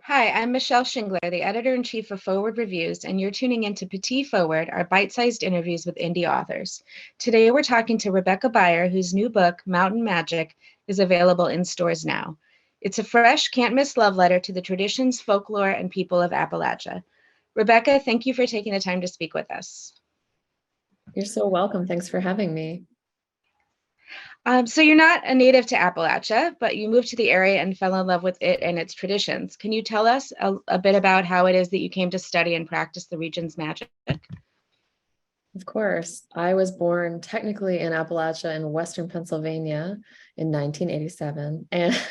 Hi, I'm Michelle Shingler, the editor-in-chief of Foreword Reviews, and you're tuning into Petit Forward, our bite-sized interviews with indie authors. Today, we're talking to Rebecca Beyer, whose new book, Mountain Magic, is available in stores now. It's a fresh, can't-miss love letter to the traditions, folklore, and people of Appalachia. Rebecca, thank you for taking the time to speak with us. You're so welcome. Thanks for having me. So you're not a native to Appalachia, but you moved to the area and fell in love with it and its traditions. Can you tell us a bit about how it is that you came to study and practice the region's magic? Of course. I was born technically in Appalachia in Western Pennsylvania in 1987. And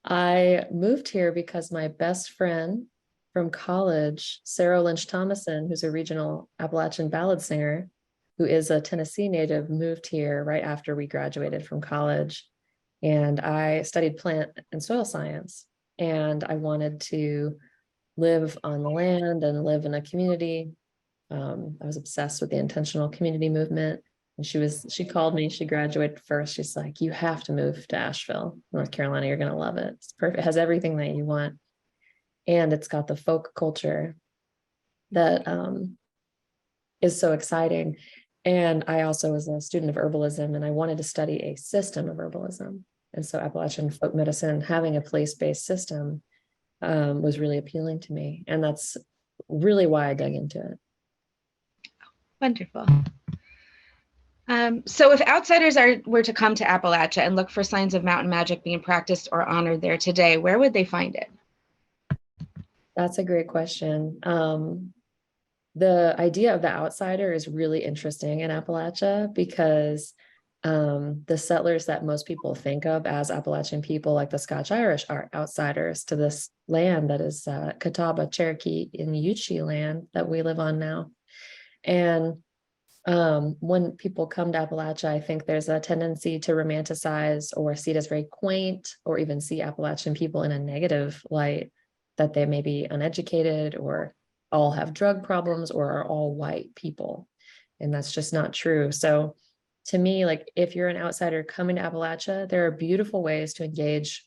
I moved here because my best friend from college, Sarah Lynch Thomason, who's a regional Appalachian ballad singer, who is a Tennessee native, moved here right after we graduated from college. And I studied plant and soil science. And I wanted to live on the land and live in a community. I was obsessed with the intentional community movement. And she called me, she graduated first. She's like, you have to move to Asheville, North Carolina. You're going to love it. It's perfect. It has everything that you want. And it's got the folk culture that is so exciting. And I also was a student of herbalism, and I wanted to study a system of herbalism. And so Appalachian folk medicine, having a place-based system, was really appealing to me. And that's really why I dug into it. Wonderful. So if outsiders were to come to Appalachia and look for signs of mountain magic being practiced or honored there today, where would they find it? That's a great question. The idea of the outsider is really interesting in Appalachia because the settlers that most people think of as Appalachian people, like the Scotch Irish, are outsiders to this land that is Catawba, Cherokee, and Yuchi land that we live on now. And when people come to Appalachia, I think there's a tendency to romanticize or see it as very quaint, or even see Appalachian people in a negative light, that they may be uneducated or all have drug problems or are all white people. And that's just not true. So to me, like, if you're an outsider coming to Appalachia, there are beautiful ways to engage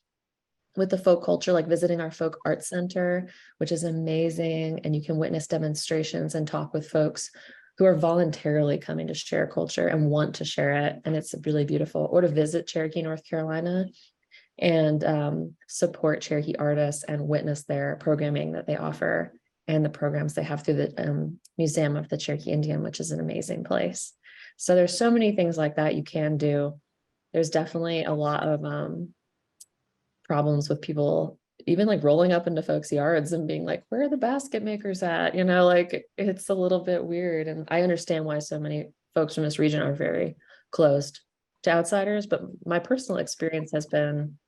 with the folk culture, like visiting our folk arts center, which is amazing. And you can witness demonstrations and talk with folks who are voluntarily coming to share culture and want to share it. And it's really beautiful. Or to visit Cherokee, North Carolina, and support Cherokee artists and witness their programming that they offer and the programs they have through the Museum of the Cherokee Indian, which is an amazing place. So there's so many things like that you can do. There's definitely a lot of problems with people even like rolling up into folks' yards and being like, where are the basket makers at? You know, like, it's a little bit weird. And I understand why so many folks from this region are very closed to outsiders. But my personal experience has been,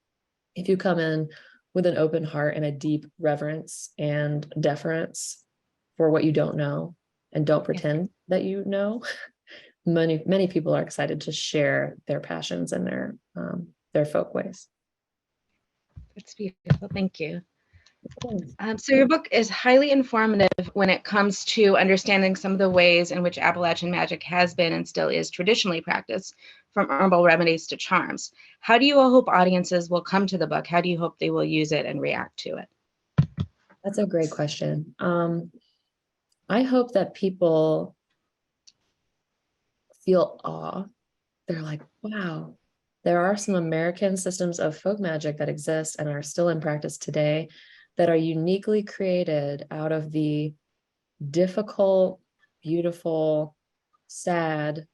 if you come in with an open heart and a deep reverence and deference for what you don't know, and don't pretend that you know, many people are excited to share their passions and their folk ways. That's beautiful. Thank you. So your book is highly informative when it comes to understanding some of the ways in which Appalachian magic has been and still is traditionally practiced, from herbal remedies to charms. How do you hope audiences will come to the book? How do you hope they will use it and react to it? That's a great question. I hope that people feel awe. They're like, wow, there are some American systems of folk magic that exist and are still in practice today that are uniquely created out of the difficult, beautiful, sad,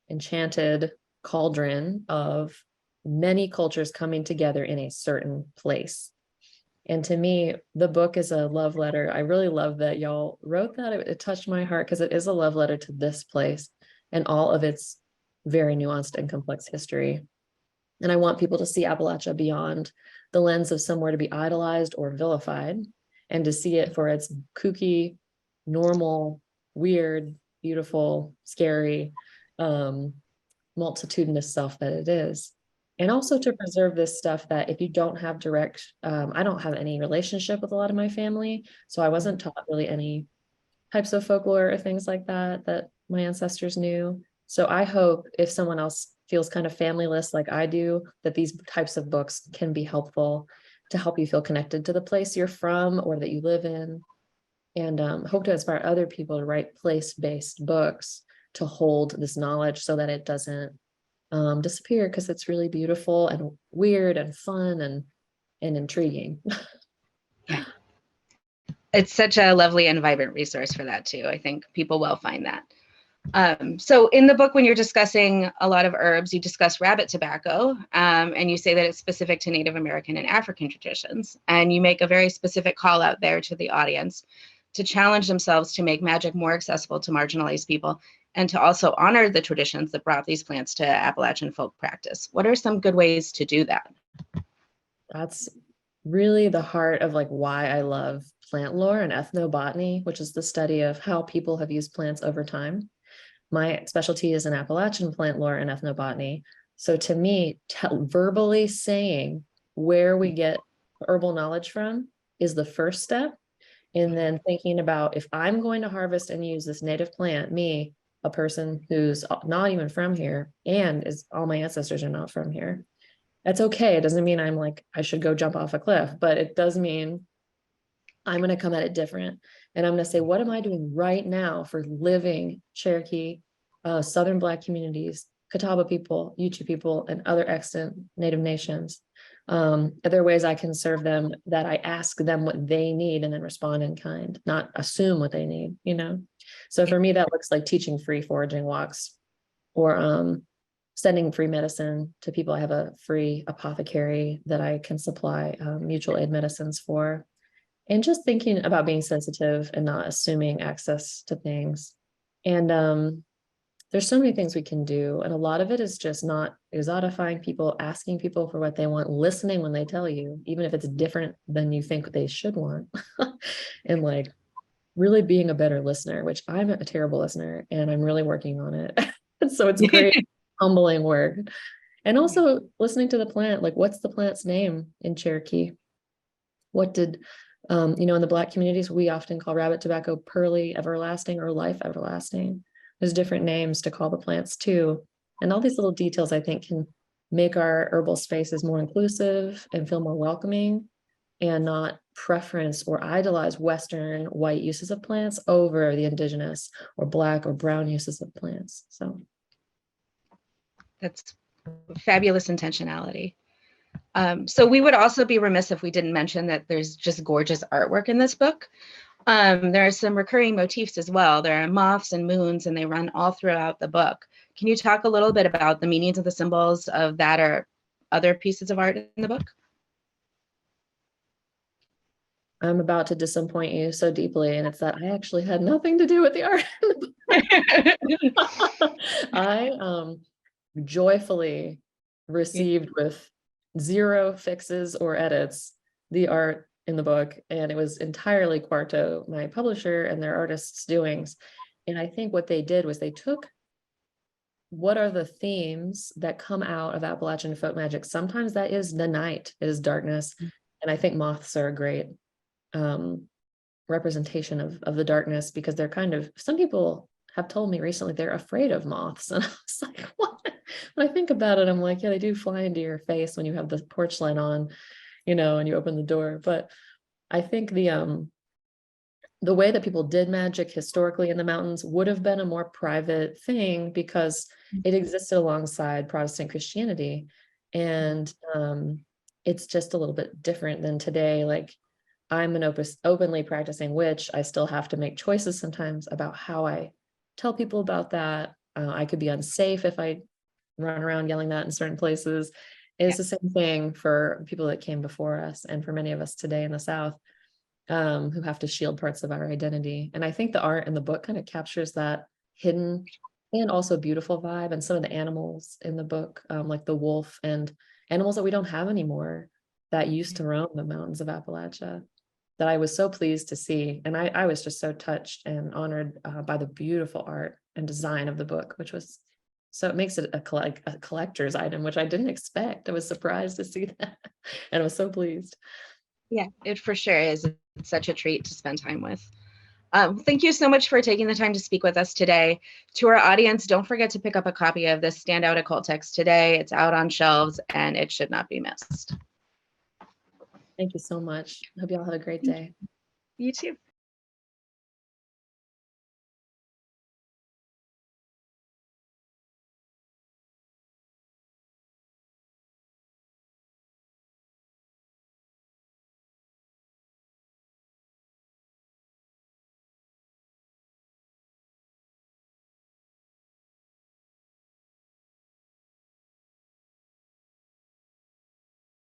enchanted cauldron of many cultures coming together in a certain place. And to me, the book is a love letter. I really love that y'all wrote that. It touched my heart because it is a love letter to this place and all of its very nuanced and complex history. And I want people to see Appalachia beyond the lens of somewhere to be idolized or vilified, and to see it for its kooky, normal, weird, beautiful, scary, multitudinous self that it is. And also to preserve this stuff that if you don't have direct, I don't have any relationship with a lot of my family, so I wasn't taught really any types of folklore or things like that my ancestors knew. So I hope if someone else feels kind of familyless like I do, that these types of books can be helpful to help you feel connected to the place you're from or that you live in, and hope to inspire other people to write place-based books to hold this knowledge so that it doesn't disappear, because it's really beautiful and weird and fun and intriguing. Yeah. It's such a lovely and vibrant resource for that too. I think people will find that. So in the book, when you're discussing a lot of herbs, you discuss rabbit tobacco, and you say that it's specific to Native American and African traditions. And you make a very specific call out there to the audience to challenge themselves to make magic more accessible to marginalized people, and to also honor the traditions that brought these plants to Appalachian folk practice. What are some good ways to do that? That's really the heart of like why I love plant lore and ethnobotany, which is the study of how people have used plants over time. My specialty is in Appalachian plant lore and ethnobotany. So to me, verbally saying where we get herbal knowledge from is the first step. And then thinking about, if I'm going to harvest and use this native plant, me, a person who's not even from here, and is all my ancestors are not from here, that's okay. It doesn't mean I'm like, I should go jump off a cliff, but it does mean I'm going to come at it different. And I'm going to say, what am I doing right now for living Cherokee, Southern Black communities, Catawba people, Ute people, and other extant Native nations? Are there ways I can serve them that I ask them what they need and then respond in kind, not assume what they need, you know? So for me, that looks like teaching free foraging walks, or sending free medicine to people. I have a free apothecary that I can supply mutual aid medicines for. And just thinking about being sensitive and not assuming access to things. And there's so many things we can do. And a lot of it is just not exotifying people, asking people for what they want, listening when they tell you, even if it's different than you think they should want. And like really being a better listener, which I'm a terrible listener and I'm really working on it. So it's great, humbling work. And also listening to the plant, like what's the plant's name in Cherokee? What did in the Black communities, we often call rabbit tobacco pearly everlasting or life everlasting. There's different names to call the plants too. And all these little details, I think, can make our herbal spaces more inclusive and feel more welcoming, and not preference or idolize Western white uses of plants over the indigenous or Black or brown uses of plants. So that's fabulous intentionality. So we would also be remiss if we didn't mention that there's just gorgeous artwork in this book. There are some recurring motifs as well. There are moths and moons, and they run all throughout the book. Can you talk a little bit about the meanings of the symbols of that or other pieces of art in the book? I'm about to disappoint you so deeply, and it's that I actually had nothing to do with the art in the book. I joyfully received with zero fixes or edits the art in the book, and it was entirely Quarto, my publisher, and their artists' doings. And I think what they did was they took what are the themes that come out of Appalachian folk magic. Sometimes that is the night, it is darkness, and I think moths are a great representation of the darkness, because they're kind of, some people have told me recently they're afraid of moths, and I was like, what? When I think about it, I'm like, yeah, they do fly into your face when you have the porch light on, and you open the door. But I think the way that people did magic historically in the mountains would have been a more private thing, because it existed alongside Protestant Christianity, and it's just a little bit different than today. Like, I'm an openly practicing witch. I still have to make choices sometimes about how I tell people about that. I could be unsafe if I run around yelling that in certain places. It's the same thing for people that came before us, and for many of us today in the South, who have to shield parts of our identity. And I think the art in the book kind of captures that hidden and also beautiful vibe. And some of the animals in the book, like the wolf and animals that we don't have anymore that used to roam the mountains of Appalachia, that I was so pleased to see. And I was just so touched and honored by the beautiful art and design of the book, which was, so it makes it a collector's item, which I didn't expect. I was surprised to see that, and I was so pleased. Yeah, it for sure is. It's such a treat to spend time with. Thank you so much for taking the time to speak with us today. To our audience, don't forget to pick up a copy of this Standout Occult Text today. It's out on shelves and it should not be missed. Thank you so much. Hope you all have a great Thank you. day. You too.